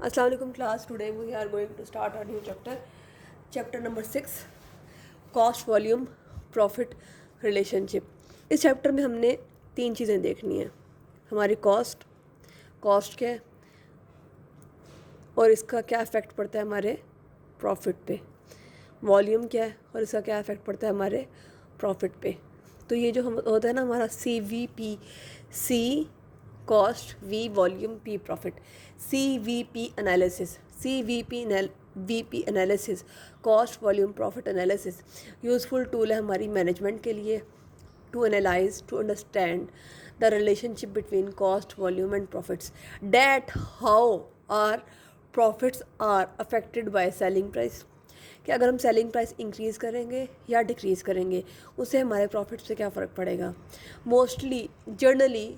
Assalamu alaikum class. Today we are going to start a new chapter number 6, cost volume profit relationship. इस chapter में हमने 3 चीज़ें देखनी है, हमारी कॉस्ट क्या है और इसका क्या इफ़ेक्ट पड़ता है हमारे प्रॉफिट पे, वॉल्यूम क्या है और इसका क्या इफ़ेक्ट पड़ता है हमारे प्रॉफिट पे। तो ये जो हम होता है ना हमारा CVP, C cost, V volume, P profit, CVP analysis, cost volume profit analysis useful tool है हमारी मैनेजमेंट के लिए to analyse, to understand the relationship between cost volume and profits, that how are profits are affected by selling price. कि अगर हम selling price increase करेंगे या decrease करेंगे उससे हमारे प्रॉफिट्स पे क्या फ़र्क पड़ेगा। मोस्टली जनरली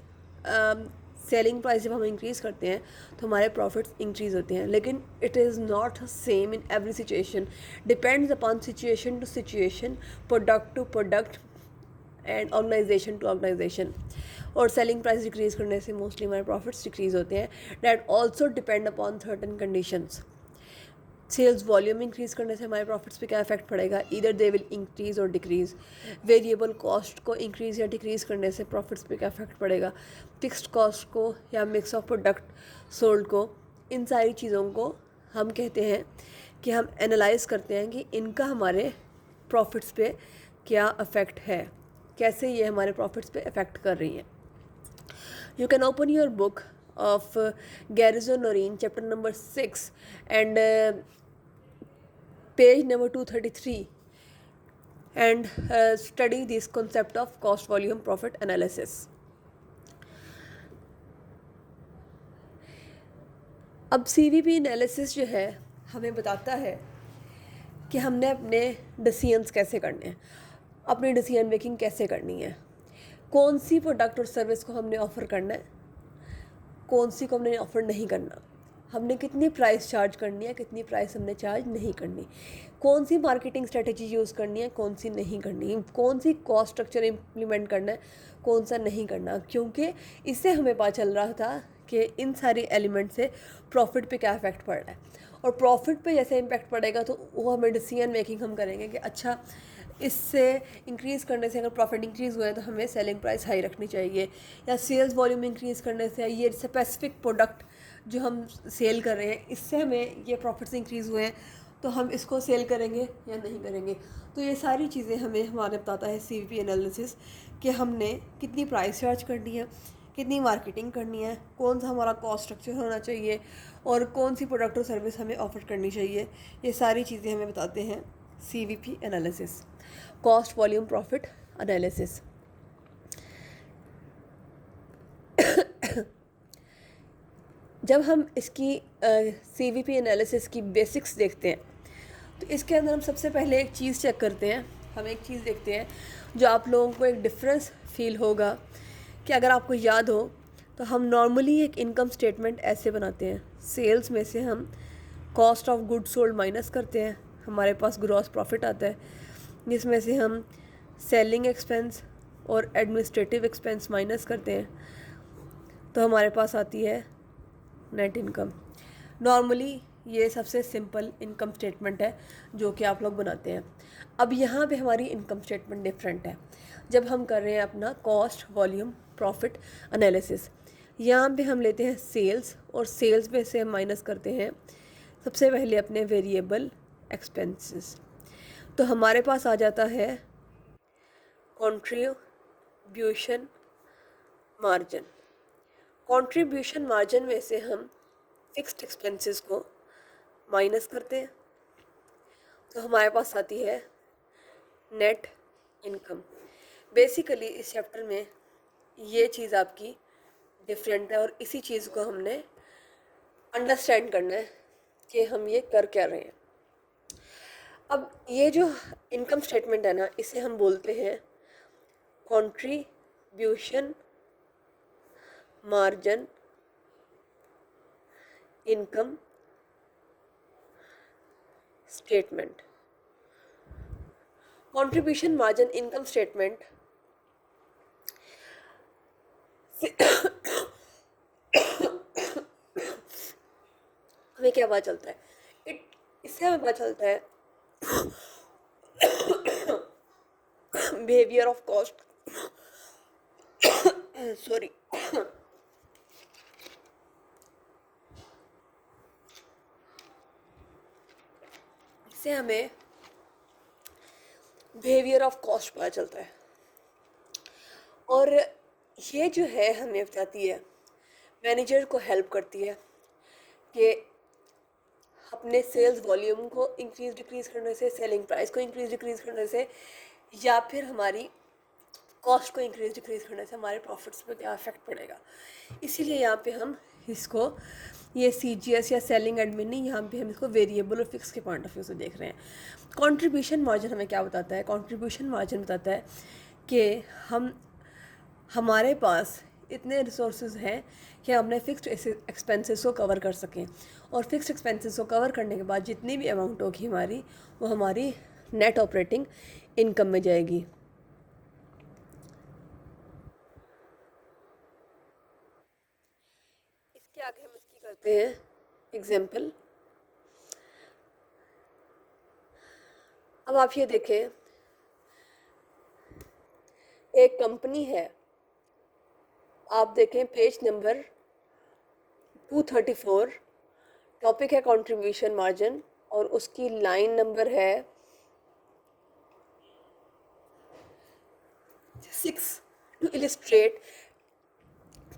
सेलिंग प्राइस जब हम इंक्रीज़ करते हैं तो हमारे प्रॉफिट्स इंक्रीज़ होते हैं, लेकिन it is not same in every situation, depends upon situation to situation, product to product and organisation to organisation. और सेलिंग प्राइस डिक्रीज़ करने से मोस्टली हमारे प्रॉफिट्स डिक्रीज़ होते हैं। That also depend upon certain conditions. Sales volume increase करने से हमारे profits पे क्या इफेक्ट पड़ेगा, इधर दे विल इंक्रीज़ और डिक्रीज़। वेरिएबल कॉस्ट को इंक्रीज़ या डिक्रीज़ करने से प्रॉफिट्स पे क्या इफेक्ट पड़ेगा, फिक्स्ड कॉस्ट को या मिक्स ऑफ प्रोडक्ट सोल्ड को। इन सारी चीज़ों को हम कहते हैं कि हम एनालाइज करते हैं कि इनका हमारे प्रॉफिट्स पे क्या इफेक्ट है, कैसे ये हमारे प्रॉफिट्स पे इफेक्ट कर रही हैं। You can open your book of Garrison Noreen, chapter number 6 and page number 233 and study this concept of cost volume profit analysis. अब CVP एनालिसिस जो है हमें बताता है कि हमने अपने डिसीजंस कैसे करने हैं, अपनी डिसीजन मेकिंग कैसे करनी है, कौन सी प्रोडक्ट और सर्विस को हमने ऑफ़र करना है, कौन सी को हमने ऑफ़र नहीं करना, हमने कितनी प्राइस चार्ज करनी है, कितनी प्राइस हमने चार्ज नहीं करनी, कौन सी मार्केटिंग स्ट्रेटजी यूज़ करनी है, कौन सी नहीं करनी, कौन सी कॉस्ट स्ट्रक्चर इम्प्लीमेंट करना है, कौन सा नहीं करना। क्योंकि इससे हमें पता चल रहा था कि इन सारी एलिमेंट से प्रॉफिट पे क्या इफेक्ट पड़ रहा है, और प्रॉफिट पे जैसे इम्पैक्ट पड़ेगा तो वो हमें डिसीजन मेकिंग हम करेंगे कि अच्छा इससे इंक्रीज़ करने से अगर प्रॉफिट इंक्रीज़ हुआ है तो हमें सेलिंग प्राइस हाई रखनी चाहिए, या सेल्स वॉल्यूम इंक्रीज़ करने से ये स्पेसिफिक प्रोडक्ट जो हम सेल कर रहे हैं इससे हमें ये प्रॉफिट्स इंक्रीज़ हुए हैं तो हम इसको सेल करेंगे या नहीं करेंगे। तो ये सारी चीज़ें हमें हमारे बताता है CVP एनालिसिस कि हमने कितनी प्राइस चार्ज करनी है, कितनी मार्केटिंग करनी है, कौन सा हमारा कॉस्ट स्ट्रक्चर होना चाहिए और कौन सी प्रोडक्ट और सर्विस हमें ऑफ़र करनी चाहिए। ये सारी चीज़ें हमें बताते हैं CVP analysis, cost volume profit analysis. जब हम इसकी CVP एनालिसिस की बेसिक्स देखते हैं तो इसके अंदर हम सबसे पहले एक चीज़ चेक करते हैं, हम एक चीज़ देखते हैं जो आप लोगों को एक डिफरेंस फील होगा कि अगर आपको याद हो तो हम नॉर्मली एक इनकम स्टेटमेंट ऐसे बनाते हैं, सेल्स में से हम cost of goods sold minus करते हैं, हमारे पास ग्रॉस प्रॉफिट आता है, जिसमें से हम सेलिंग एक्सपेंस और एडमिनिस्ट्रेटिव एक्सपेंस माइनस करते हैं तो हमारे पास आती है नेट इनकम। नॉर्मली ये सबसे सिंपल इनकम स्टेटमेंट है जो कि आप लोग बनाते हैं। अब यहाँ पे हमारी इनकम स्टेटमेंट डिफरेंट है जब हम कर रहे हैं अपना कॉस्ट वॉल्यूम प्रॉफिट एनालिसिस। यहाँ पे हम लेते हैं सेल्स और सेल्स में से हम माइनस करते हैं सबसे पहले अपने वेरिएबल एक्सपेंसेस। तो हमारे पास आ जाता है कंट्रीब्यूशन मार्जिन। कंट्रीब्यूशन मार्जिन में से हम फिक्स्ड एक्सपेंसेस को माइनस करते हैं तो हमारे पास आती है नेट इनकम। बेसिकली इस चैप्टर में ये चीज़ आपकी डिफरेंट है और इसी चीज़ को हमने अंडरस्टैंड करना है कि हम ये कर क्या रहे हैं। अब ये जो इनकम स्टेटमेंट है ना इसे हम बोलते हैं contribution margin income statement. Contribution margin income statement हमें क्या पता चलता है, इससे हमें पता चलता है बिहेवियर ऑफ कॉस्ट, सॉरी, इससे हमें बिहेवियर ऑफ कॉस्ट पता चलता है। और ये जो है हमें बताती है, मैनेजर को हेल्प करती है कि अपने सेल्स वॉल्यूम को इंक्रीज डिक्रीज करने से, सेलिंग प्राइस को इंक्रीज डिक्रीज करने से, या फिर हमारी कॉस्ट को इंक्रीज डिक्रीज करने से हमारे प्रॉफिट्स पे क्या इफेक्ट पड़ेगा। इसीलिए यहाँ पे हम इसको, ये CGS या सेलिंग एडमिन नहीं, यहाँ पे हम इसको वेरिएबल और फिक्स के पॉइंट ऑफ व्यू से देख रहे हैं। कंट्रीब्यूशन मार्जिन हमें क्या बताता है, कंट्रीब्यूशन मार्जिन बताता है कि हमारे पास इतने रिसोर्सेज हैं कि हम अपने फिक्स्ड एक्सपेंसेस को कवर कर सकें, और फिक्स्ड एक्सपेंसेस को कवर करने के बाद जितनी भी अमाउंट होगी हमारी, वो हमारी नेट ऑपरेटिंग इनकम में जाएगी। इसके आगे हम इसकी करते हैं एग्जाम्पल। अब आप ये देखें, एक कंपनी है, आप देखें पेज नंबर 234, टॉपिक है कंट्रीब्यूशन मार्जिन, और उसकी लाइन नंबर है 6। टू इलिस्ट्रेट,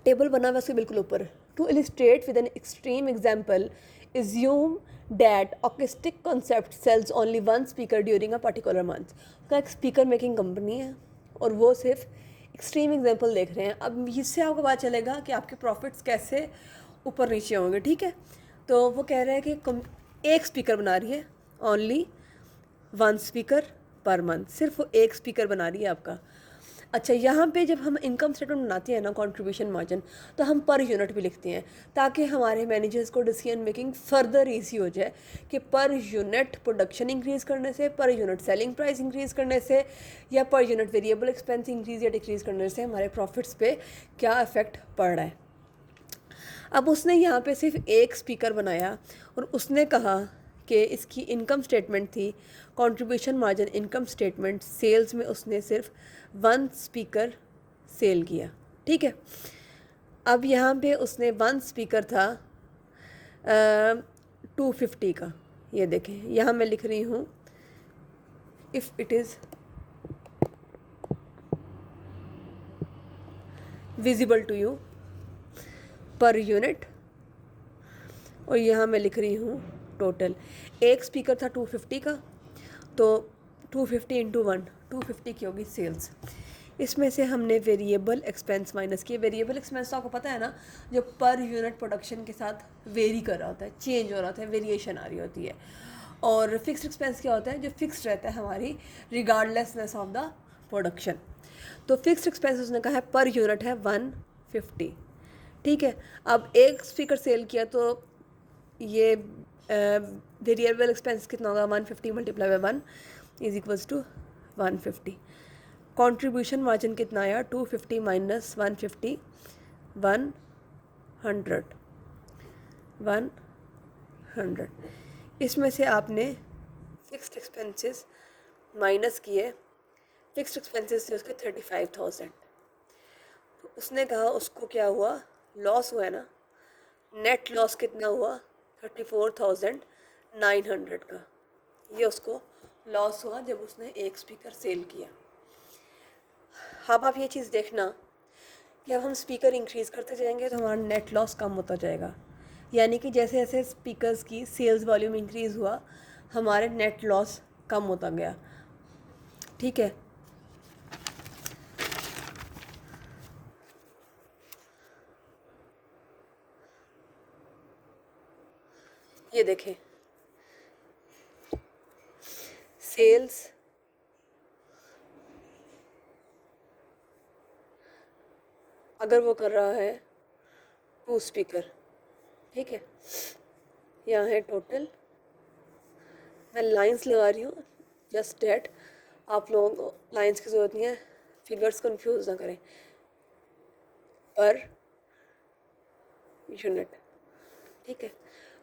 टेबल बना हुआ उसके बिल्कुल ऊपर, to illustrate with an extreme example, assume that acoustic concept sells only one speaker during a particular month। का एक स्पीकर मेकिंग कंपनी है और वो सिर्फ एक्सट्रीम एग्जाम्पल देख रहे हैं। अब इससे आपको पता चलेगा कि आपके प्रॉफिट्स कैसे ऊपर नीचे होंगे, ठीक है। तो वो कह रहे हैं कि एक स्पीकर बना रही है, ओनली 1 स्पीकर पर मंथ, सिर्फ वो एक स्पीकर बना रही है आपका। अच्छा, यहाँ पे जब हम इनकम स्टेटमेंट बनाते हैं ना कंट्रीब्यूशन मार्जिन, तो हम पर यूनिट भी लिखते हैं ताकि हमारे मैनेजर्स को डिसीजन मेकिंग फर्दर इजी हो जाए कि पर यूनिट प्रोडक्शन इंक्रीज़ करने से, per unit selling price increase करने से, या per unit variable expense increase या डिक्रीज़ करने से हमारे प्रॉफिट्स पे क्या इफेक्ट पड़ रहा है। अब उसने यहाँ पे सिर्फ एक स्पीकर बनाया और उसने कहा कि इसकी इनकम स्टेटमेंट थी contribution margin income statement, sales में उसने सिर्फ 1 स्पीकर सेल किया, ठीक है। अब यहाँ पे उसने 1 स्पीकर था 250 का, ये देखें यहाँ मैं लिख रही हूँ, if it is visible to you per unit, और यहाँ मैं लिख रही हूँ टोटल। एक स्पीकर था 250 का, तो 250 इंटू 1, 250 की होगी सेल्स। इसमें से हमने वेरिएबल एक्सपेंस माइनस किए। वेरिएबल एक्सपेंस तो आपको पता है ना, जो पर यूनिट प्रोडक्शन के साथ वेरी कर रहा होता है, चेंज हो रहा होता है, वेरिएशन आ रही होती है। और फिक्स्ड एक्सपेंस क्या होता है, जो फिक्स्ड रहता है हमारी रिगार्डलेसनेस ऑफ द प्रोडक्शन। तो फिक्स्ड एक्सपेंस उसने कहा है पर यूनिट है 150, ठीक है। अब एक स्पीकर सेल किया तो ये वेरिएबल एक्सपेंस कितना होगा, 150 multiply by 1 is equals to 150। Contribution margin कितना आया, 250 माइनस 150, 100। इसमें से आपने फिक्स्ड एक्सपेंसेस माइनस किए, फिक्स्ड एक्सपेंसेस थे उसके 35,000। तो उसने कहा उसको क्या हुआ, लॉस हुआ है ना, नेट लॉस कितना हुआ 34,900 का, ये उसको लॉस हुआ जब उसने एक स्पीकर सेल किया। अब आप ये चीज़ देखना कि अब हम स्पीकर इंक्रीज़ करते जाएंगे तो हमारा नेट लॉस कम होता जाएगा, यानी कि जैसे जैसे स्पीकर्स की सेल्स वॉल्यूम इंक्रीज़ हुआ हमारे नेट लॉस कम होता गया, ठीक है। ये देखें, सेल्स अगर वो कर रहा है 2 स्पीकर, ठीक है, यहाँ है टोटल, मैं लाइंस लगा रही हूँ जस्ट डेट, आप लोगों को लाइंस की ज़रूरत नहीं है, फिगर्स कंफ्यूज ना करें, पर यूनिट, ठीक है।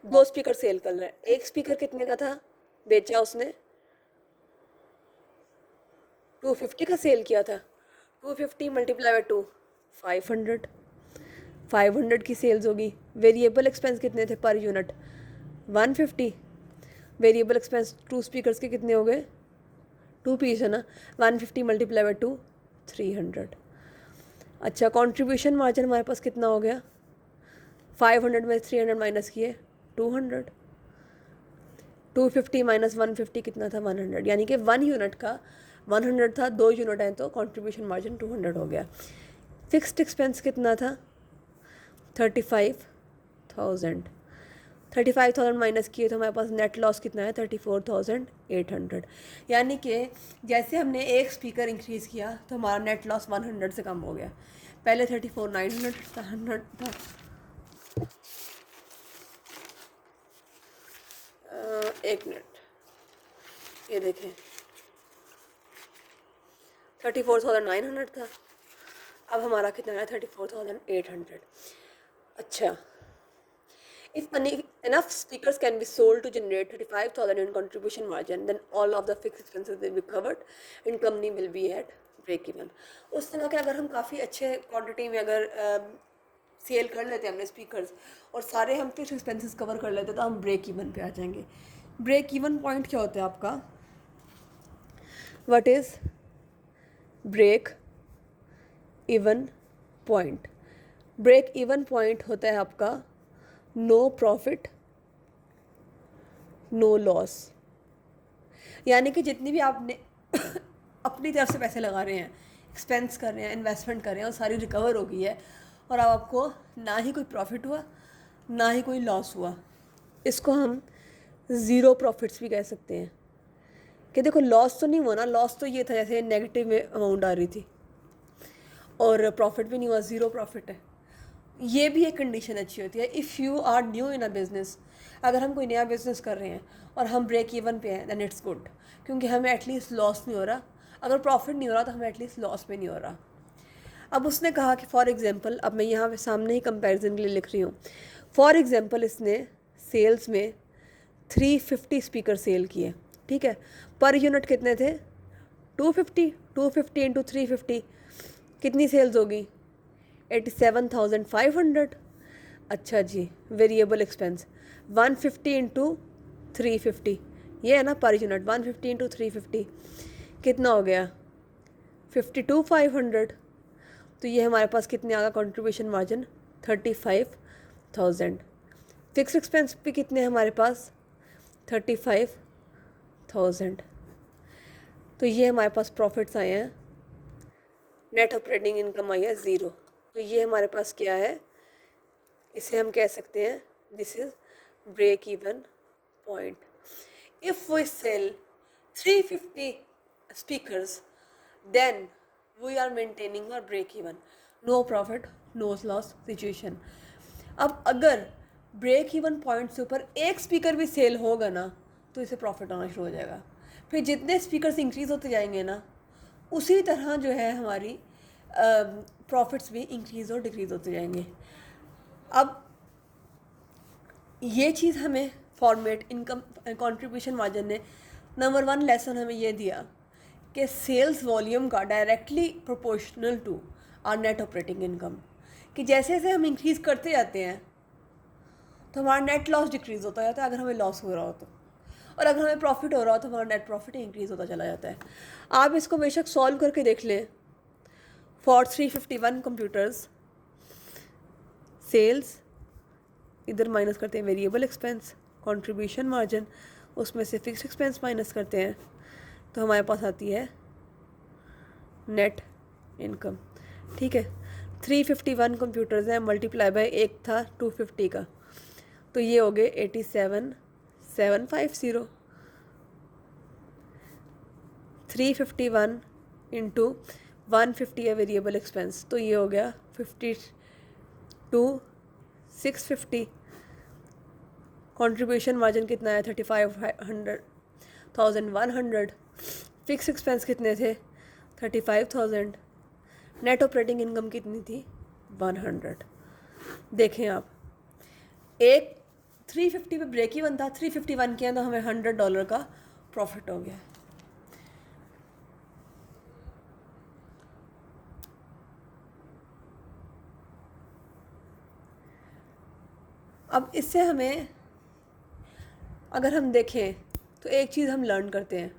दो स्पीकर सेल कर रहा है, एक स्पीकर कितने का था, बेचा उसने 250 का सेल किया था, 250 मल्टीप्लाई बाय 2 500, 500 की सेल्स होगी। वेरिएबल एक्सपेंस कितने थे per unit 150, variable expense 2 speakers के कितने हो गए, 2 पीस है ना, 150 मल्टीप्लाई बाय 2 300। अच्छा कंट्रीब्यूशन मार्जिन हमारे पास कितना हो गया, 500 में 300 माइनस किए 200, 250 माइनस 150 कितना था 100, यानी कि 1 यूनिट का 100 था, 2 यूनिट हैं तो कंट्रीब्यूशन मार्जिन 200 हो गया। फिक्स्ड एक्सपेंस कितना था 35,000, 35,000 माइनस किए तो हमारे पास नेट लॉस कितना है 34,800, यानी कि जैसे हमने एक स्पीकर इंक्रीज़ किया तो हमारा नेट लॉस 100 से कम हो गया। पहले 34,900 था। एक मिनट, ये देखें 34,900 था, अब हमारा कितना है 34,800। अच्छा, if enough speakers can be sold to generate 35,000 in contribution margin, then all of the fixed expenses will be covered and company will be at break even। उस तरह के अगर हम काफ़ी अच्छे क्वांटिटी में अगर सेल कर लेते हैं हमने स्पीकर्स और सारे हम फिक्स एक्सपेंसेस कवर कर लेते हैं तो हम ब्रेक इवन पे आ जाएंगे। ब्रेक इवन पॉइंट क्या होता है आपका, what is break even point? Break even point होता है आपका नो प्रॉफिट नो लॉस, यानी कि जितनी भी आपने अपनी तरफ से पैसे लगा रहे हैं, एक्सपेंस कर रहे हैं, इन्वेस्टमेंट कर रहे हैं, और सारी रिकवर हो गई है और अब आपको ना ही कोई प्रॉफिट हुआ ना ही कोई लॉस हुआ। इसको हम ज़ीरो प्रॉफिट्स भी कह सकते हैं कि देखो लॉस तो नहीं हुआ ना, लॉस तो ये था जैसे नेगेटिव में अमाउंट आ रही थी और प्रॉफिट भी नहीं हुआ, ज़ीरो प्रॉफिट है। ये भी एक कंडीशन अच्छी होती है if you are new in a business. अगर हम कोई नया बिज़नेस कर रहे हैं और हम ब्रेक इवन पे हैं देन इट्स गुड, क्योंकि हमें एटलीस्ट लॉस नहीं हो रहा, अगर प्रॉफिट नहीं हो रहा तो हमें एटलीस्ट लॉस भी नहीं हो रहा। अब उसने कहा कि फॉर एग्जांपल, अब मैं यहाँ पे सामने ही कंपैरिजन के लिए लिख रही हूँ, फॉर एग्जांपल इसने सेल्स में 350 स्पीकर सेल किए, ठीक है, पर यूनिट कितने थे 250, 250 इंटू 350 कितनी सेल्स होगी 87,500। अच्छा जी, वेरिएबल एक्सपेंस 150 इंटू 350, ये है ना पर यूनिट, 150 इंटू 350 कितना हो गया 52,500। तो ये हमारे पास कितने आ गया कंट्रीब्यूशन मार्जिन 35,000। फिक्स एक्सपेंस भी कितने हैं हमारे पास 35,000। तो ये हमारे पास प्रॉफिट्स आए हैं, नेट ऑपरेटिंग इनकम आई है ज़ीरो। तो ये हमारे पास क्या है, इसे हम कह सकते हैं this is break even point. If we sell 350 speakers then we are maintaining our break even, no profit no loss situation. अब अगर ब्रेक इवन पॉइंट से ऊपर एक स्पीकर भी सेल होगा ना तो इसे प्रॉफिट आना शुरू हो जाएगा। फिर जितने स्पीकर्स इंक्रीज़ होते जाएंगे ना उसी तरह जो है हमारी प्रॉफिट्स भी इंक्रीज़ और डिक्रीज़ होते जाएंगे। अब ये चीज़ हमें फॉर्मेट इनकम कंट्रीब्यूशन मार्जिन ने नंबर 1 लेसन हमें ये दिया कि सेल्स वॉल्यूम का directly proportional to our net operating income, कि जैसे जैसे हम इंक्रीज़ करते जाते हैं तो हमारा नेट लॉस डिक्रीज़ होता जाता है अगर हमें लॉस हो रहा हो तो, और अगर हमें प्रॉफिट हो रहा हो तो हमारा नेट प्रॉफिट इंक्रीज़ होता चला जाता है। आप इसको बेशक सॉल्व करके देख लें। फॉर 351 कंप्यूटर्स सेल्स, इधर माइनस करते हैं वेरिएबल एक्सपेंस, कंट्रीब्यूशन मार्जिन, उसमें से फिक्स एक्सपेंस माइनस करते हैं तो हमारे पास आती है नेट इनकम। ठीक है, 351 कंप्यूटर्स हैं, मल्टीप्लाई बाय एक था 250 का, तो ये हो गए 87,750। 351 इंटू 150 है वेरिएबल एक्सपेंस, तो ये हो गया 52,650। कंट्रीब्यूशन मार्जिन कितना है 35,100। फिक्स एक्सपेंस कितने थे 35,000। नेट ऑपरेटिंग इनकम कितनी थी 100। देखें आप, एक 350 पे ब्रेक इवन था, 351 किया तो हमें $100 का प्रॉफिट हो गया। अब इससे हमें अगर हम देखें तो एक चीज़ हम लर्न करते हैं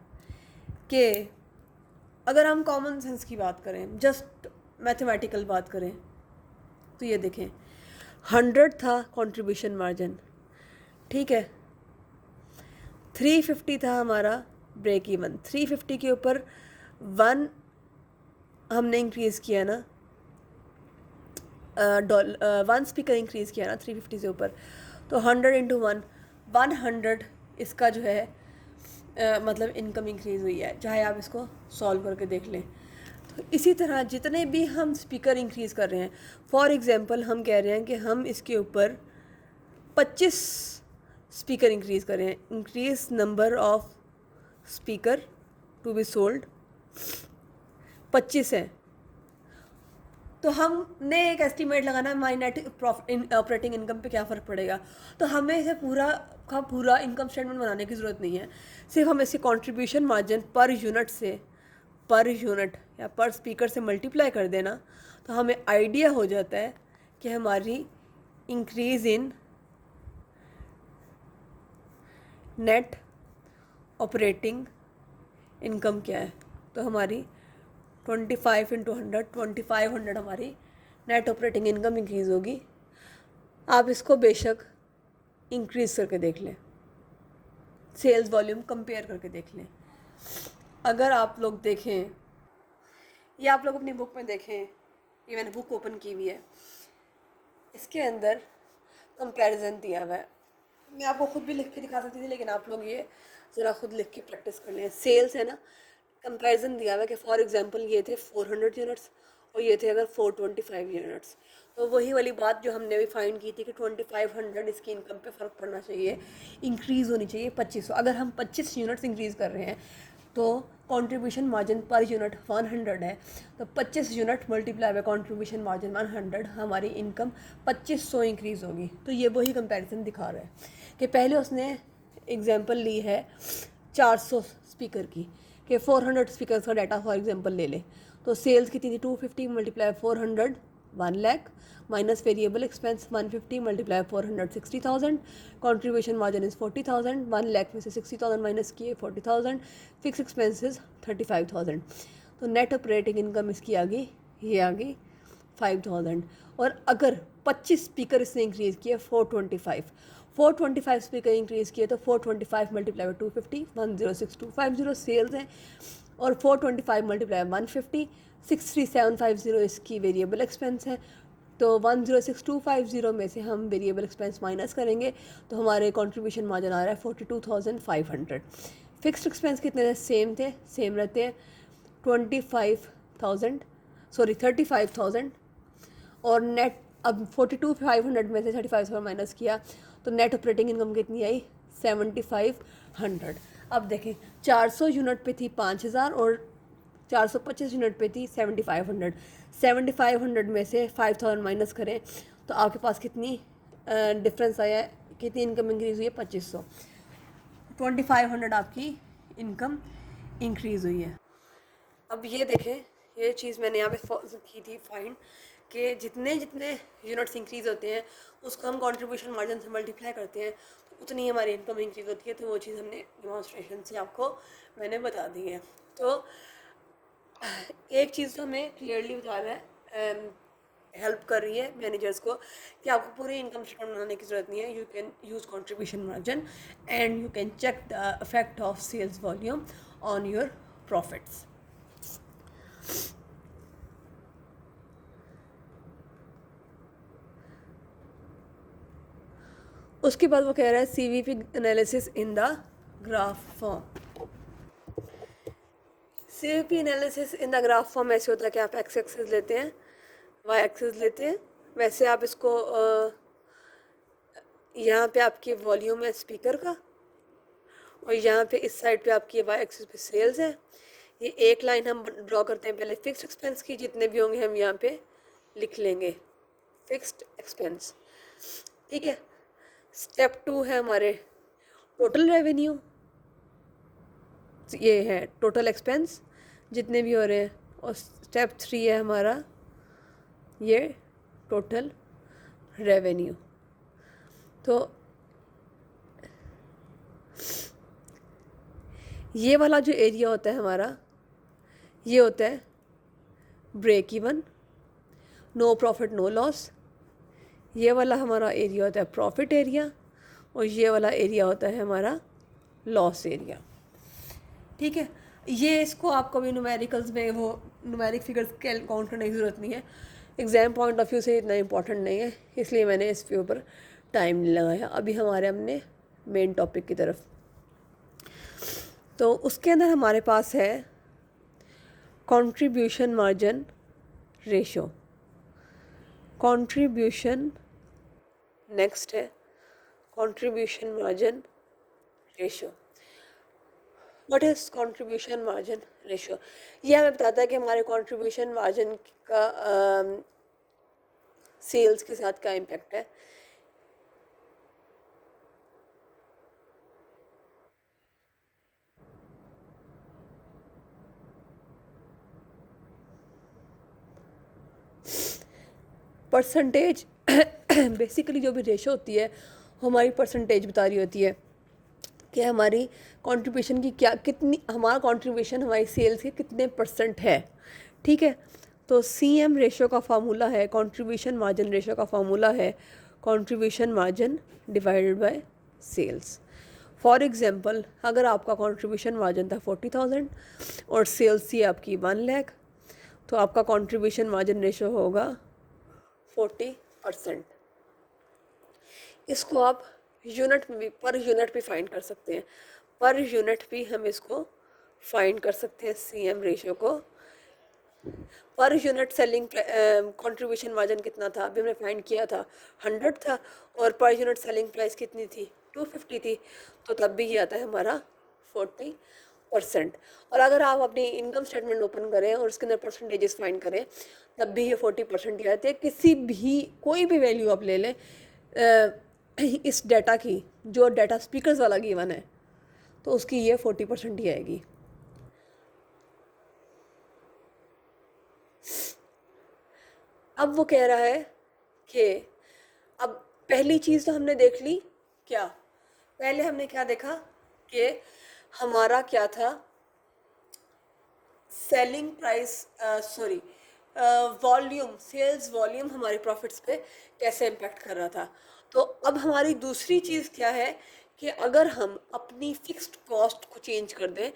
कि अगर हम कॉमन सेंस की बात करें, जस्ट मैथमेटिकल बात करें, तो ये देखें 100 था कंट्रीब्यूशन मार्जिन, ठीक है, 350 था हमारा ब्रेक इवन, 350 के ऊपर 1 हमने इंक्रीज़ किया ना, 1 स्पीकर इंक्रीज़ किया ना 350 से ऊपर, तो 100 इंटू 100 इसका जो है मतलब इनकम इंक्रीज़ हुई है, चाहे आप इसको सॉल्व करके देख लें। तो इसी तरह जितने भी हम स्पीकर इंक्रीज़ कर रहे हैं, फॉर एग्ज़ाम्पल हम कह रहे हैं कि हम इसके ऊपर 25 स्पीकर इंक्रीज़ कर रहे हैं, increase number of speaker to be sold 25 है, तो हमने एक एस्टीमेट लगाना है हमारी नेट प्रॉफिट ऑपरेटिंग इनकम पे क्या फ़र्क पड़ेगा। तो हमें इसे पूरा का पूरा इनकम स्टेटमेंट बनाने की ज़रूरत नहीं है, सिर्फ हम इसकी कंट्रीब्यूशन मार्जिन पर यूनिट या पर स्पीकर से मल्टीप्लाई कर देना, तो हमें आइडिया हो जाता है कि हमारी increase in net operating income क्या है। तो हमारी 25 इंटू 100, 2500 हमारी नेट ऑपरेटिंग इनकम इंक्रीज़ होगी। आप इसको बेशक इंक्रीज़ करके देख लें, सेल्स वॉल्यूम कंपेयर करके देख लें। अगर आप लोग देखें, या आप लोग अपनी बुक में देखें, ये मैंने बुक ओपन की हुई है, इसके अंदर कंपैरिजन दिया हुआ है। मैं आपको खुद भी लिख के दिखा सकती थी, लेकिन आप लोग ये ज़रा खुद लिख के प्रैक्टिस कर लें। सेल्स है ना, कंपैरिजन दिया हुआ है कि फॉर एग्जांपल ये थे 400 यूनिट्स और ये थे अगर 425 यूनिट्स, तो वही वाली बात जो हमने भी फाइंड की थी कि 2500 इसकी इनकम पे फ़र्क पड़ना चाहिए, इंक्रीज़ होनी चाहिए 2500। अगर हम 25 यूनिट्स इंक्रीज़ कर रहे हैं तो कंट्रीब्यूशन मार्जिन पर यूनिट 100 है, तो 25 unit multiply by contribution margin 100, हमारी इनकम 2500 इंक्रीज़ होगी। तो ये वही कंपैरिजन दिखा रहा है कि पहले उसने एग्जांपल ली है 400 स्पीकर की, कि 400 स्पीकर्स का डाटा फॉर एग्जांपल ले लें, तो सेल्स कितनी थी 250 multiply 400 1 lakh, minus variable expense 150 multiply 400 60,000, contribution margin is 40,000, 1 lakh में से 60,000 माइनस किए 40,000, फिक्स एक्सपेंसेस 35,000, तो नेट ऑपरेटिंग इनकम इसकी आ गई, ये आ गई 5,000। और अगर 25 स्पीकर इसने इंक्रीज़ किए 425 स्पीकर इंक्रीज़ किए, तो 425 मल्टीप्लाई 250 106250 सेल्स हैं, और 425 मल्टीप्लाई 150 63750 इसकी वेरिएबल एक्सपेंस है। तो 106250 में से हम वेरिएबल एक्सपेंस माइनस करेंगे तो हमारे कंट्रीब्यूशन मार्जिन आ रहा है 42,500। फिक्स्ड एक्सपेंस कितने थे, सेम रहते हैं 35,000, और नेट अब 42,500 में से 35,000 माइनस किया तो नेट ऑपरेटिंग इनकम कितनी आई 7,500। अब देखें 400 यूनिट पे थी 5,000 और 425 यूनिट पे थी 7,500। 7,500 में से 5,000 माइनस करें तो आपके पास कितनी डिफरेंस आया है, कितनी इनकम इंक्रीज़ हुई है 2,500। 2,500 आपकी इनकम इंक्रीज़ हुई है। अब ये देखें, ये चीज़ मैंने यहाँ पे की थी फाइंड, कि जितने जितने यूनिट्स इंक्रीज़ होते हैं उसको हम कंट्रीब्यूशन मार्जिन से मल्टीप्लाई करते हैं तो उतनी हमारी इनकम इंक्रीज़ होती है। तो वो चीज़ हमने डिमॉन्स्ट्रेशन से आपको मैंने बता दी है। तो एक चीज़ तो हमें क्लियरली बता रहा है, हेल्प कर रही है मैनेजर्स को कि आपको पूरी इनकम स्टेटमेंट बनाने की ज़रूरत नहीं है। You can use contribution margin and you can check the effect of sales volume on your profits. उसके बाद वो कह रहा है CVP analysis in the graph form. CVP analysis in the graph form ऐसे होता है कि आप एक्स एक्सिस लेते हैं, वाई एक्सिस लेते हैं, वैसे आप इसको यहाँ पे आपकी वॉल्यूम है स्पीकर का, और यहाँ पे इस साइड पे आपकी वाई एक्सिस पे सेल्स है। ये एक लाइन हम ड्रॉ करते हैं पहले फिक्स्ड एक्सपेंस की, जितने भी होंगे हम यहाँ पे लिख लेंगे फिक्स्ड एक्सपेंस, ठीक है। स्टेप 2 है हमारे टोटल रेवेन्यू, ये है टोटल एक्सपेंस जितने भी हो रहे हैं, और स्टेप 3 है हमारा ये टोटल रेवेन्यू। तो ये वाला जो एरिया होता है हमारा, ये होता है break even, no profit no loss. ये वाला हमारा एरिया होता है प्रॉफिट एरिया, और ये वाला एरिया होता है हमारा लॉस एरिया। ठीक है, ये इसको आप कभी न्यूमेरिकल्स में वो न्यूमेरिक फिगर्स काउंट करने की ज़रूरत नहीं है, एग्ज़ाम पॉइंट ऑफ व्यू से इतना इंपॉर्टेंट नहीं है, इसलिए मैंने इस के ऊपर टाइम नहीं लगाया। अभी हमारे हमने मेन टॉपिक की तरफ, तो उसके अंदर हमारे पास है contribution margin ratio. Contribution next है contribution margin ratio. What is contribution margin ratio? ये हमें बताता है कि हमारे कंट्रीब्यूशन मार्जिन का सेल्स के साथ क्या इम्पेक्ट है। परसेंटेज बेसिकली जो भी रेशो होती है हमारी परसेंटेज बता रही होती है कि हमारी कंट्रीब्यूशन की क्या कितनी, हमारा कंट्रीब्यूशन हमारी सेल्स के कितने परसेंट है। ठीक है, तो CM रेशो का फार्मूला है, कंट्रीब्यूशन मार्जिन रेशो का फार्मूला है contribution margin divided by sales. For example, अगर आपका कंट्रीब्यूशन मार्जिन था 40,000 और सेल्स थी आपकी 1 लाख, तो आपका कंट्रीब्यूशन मार्जिन रेशो होगा 40%। इसको आप यूनिट में भी, पर यूनिट भी फाइंड कर सकते हैं, पर यूनिट भी हम इसको फाइंड कर सकते हैं CM रेशो को। Per unit selling contribution margin कितना था, अभी हमने फाइंड किया था 100 था, और पर यूनिट सेलिंग प्राइस कितनी थी 250 थी, तो तब भी ये आता है हमारा 40%। और अगर आप अपनी इनकम स्टेटमेंट ओपन करें और उसके अंदर परसेंटेजेस फाइंड करें, तब भी ये 40% ही आते हैं। किसी भी कोई भी वैल्यू आप ले लें इस डाटा की, जो डाटा स्पीकर्स वाला गिवन है, तो उसकी ये 40% ही आएगी। अब वो कह रहा है कि अब पहली चीज़ तो हमने देख ली, क्या पहले हमने क्या देखा कि हमारा क्या था, selling price sorry volume, sales volume हमारे प्रॉफिट्स पे कैसे इम्पेक्ट कर रहा था। तो अब हमारी दूसरी चीज़ क्या है कि अगर हम अपनी फिक्स्ड कॉस्ट को चेंज कर दें,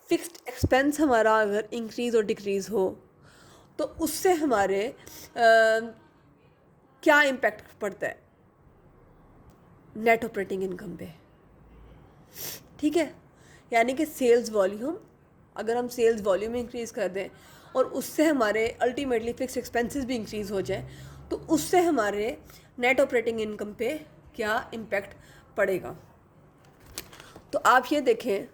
फिक्स्ड एक्सपेंस हमारा अगर इंक्रीज़ और डिक्रीज़ हो, तो उससे हमारे क्या इम्पेक्ट पड़ता है नेट ऑपरेटिंग इनकम पे। ठीक है, यानी कि सेल्स वॉल्यूम, अगर हम सेल्स वॉल्यूम इंक्रीज़ कर दें और उससे हमारे अल्टीमेटली फिक्स एक्सपेंसेस भी इंक्रीज़ हो जाए, तो उससे हमारे नेट ऑपरेटिंग इनकम पे क्या इम्पेक्ट पड़ेगा। तो आप ये देखें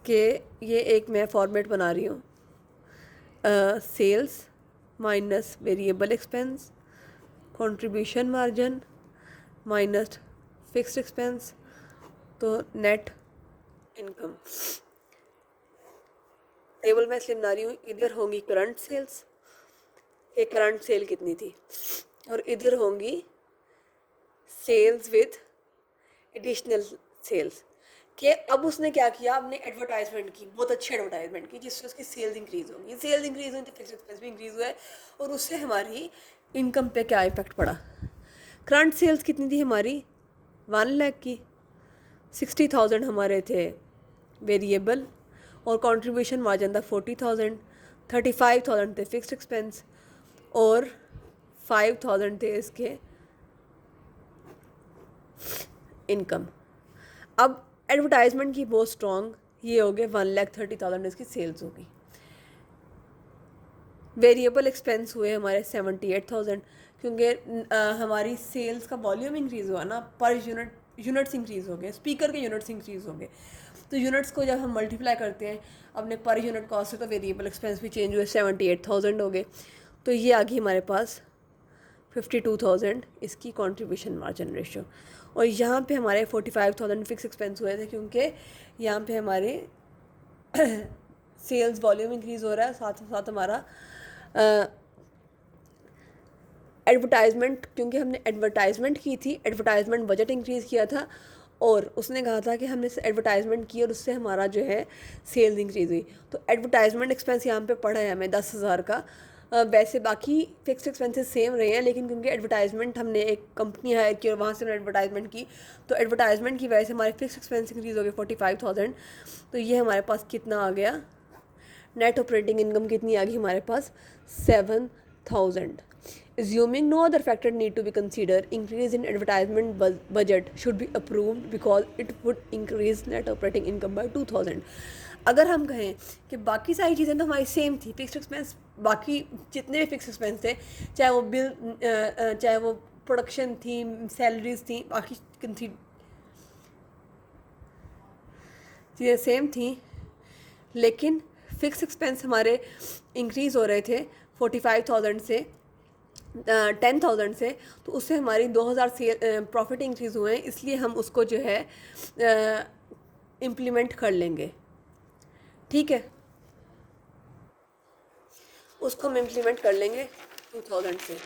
कि ये एक मैं फॉर्मेट बना रही हूँ, sales minus variable expense, contribution margin minus fixed expense, तो नेट इनकम। टेबल मैं इसलिए बना रही हूँ, इधर होंगी करंट सेल्स, एक करंट सेल कितनी थी, और इधर होंगी सेल्स विद एडिशनल सेल्स। कि अब उसने क्या किया, आपने एडवर्टाइजमेंट की, बहुत अच्छी एडवर्टाइजमेंट की जिससे उसकी सेल्स इंक्रीज़ होगी, सेल्स इंक्रीज़ हुई तो फिक्स एक्सपेंस भी इंक्रीज़ हुआ है, और उससे हमारी इनकम पे क्या इफेक्ट पड़ा। करंट सेल्स कितनी थी हमारी 1 लाख की, 60,000 हमारे थे वेरिएबल, और कंट्रीब्यूशन मार्जिन था 40,000, 35,000 थे फिक्स्ड एक्सपेंस, और 5,000 थे इसके इनकम। अब एडवर्टाइजमेंट की बहुत स्ट्रॉन्ग, ये हो गए 1,30,000 इसकी सेल्स होगी। वेरिएबल एक्सपेंस हुए हमारे 78,000, क्योंकि हमारी सेल्स का वॉल्यूम इंक्रीज़ हुआ ना, पर यूनिट्स इंक्रीज़ हो गए, स्पीकर के यूनिट्स इंक्रीज़ हो गए, तो यूनिट्स को जब हम मल्टीप्लाई करते हैं अपने पर यूनिट कॉस्ट से, तो वेरिएबल एक्सपेंस भी चेंज हुए, 78,000 हो गए। तो ये आ गई हमारे पास 52,000 इसकी कंट्रीब्यूशन मार्जिन रेशियो। और यहाँ पे हमारे 45,000 फिक्स एक्सपेंस हुए थे, क्योंकि यहाँ पे हमारे सेल्स वॉल्यूम इंक्रीज़ हो रहा है, साथ साथ हमारा एडवर्टाइजमेंट, क्योंकि हमने एडवर्टाइजमेंट की थी, एडवर्टाइजमेंट बजट इंक्रीज़ किया था, और उसने कहा था कि हमने एडवर्टाइजमेंट की और उससे हमारा जो है सेल्स इंक्रीज़ हुई। तो एडवर्टाइजमेंट एक्सपेंस यहाँ पे पड़ा है हमें 10,000 का। वैसे बाकी फिक्स्ड एक्सपेंसेस सेम रहे हैं, लेकिन क्योंकि एडवर्टाइजमेंट हमने एक कंपनी हायर की और वहाँ से हमने एडवर्टाइजमेंट की, तो एडवर्टाइजमेंट की वजह से हमारे फिक्स एक्सपेंस इंक्रीज़ हो गए 45,000। तो ये हमारे पास कितना आ गया, नेट ऑपरेटिंग इनकम कितनी आ गई हमारे पास, 7,000। Assuming no other factor need to be considered, increase in advertisement budget should be approved because it would increase net operating income by 2,000। अगर हम कहें कि बाकी सारी चीज़ें तो हमारी सेम थी, फिक्स्ड एक्सपेंस, बाकी जितने भी फिक्स एक्सपेंस थे, चाहे वो बिल, चाहे वो प्रोडक्शन थी, सैलरीज थी, बाकी चीज़ें सेम थी, लेकिन फिक्स एक्सपेंस हमारे इंक्रीज़ हो रहे थे 45,000 से 10,000 से, तो उससे हमारी 2,000 से प्रॉफिट इंक्रीज़ हुए हैं, इसलिए हम उसको जो है इम्प्लीमेंट कर लेंगे। ठीक है, उसको हम इम्प्लीमेंट कर लेंगे 2,000 से।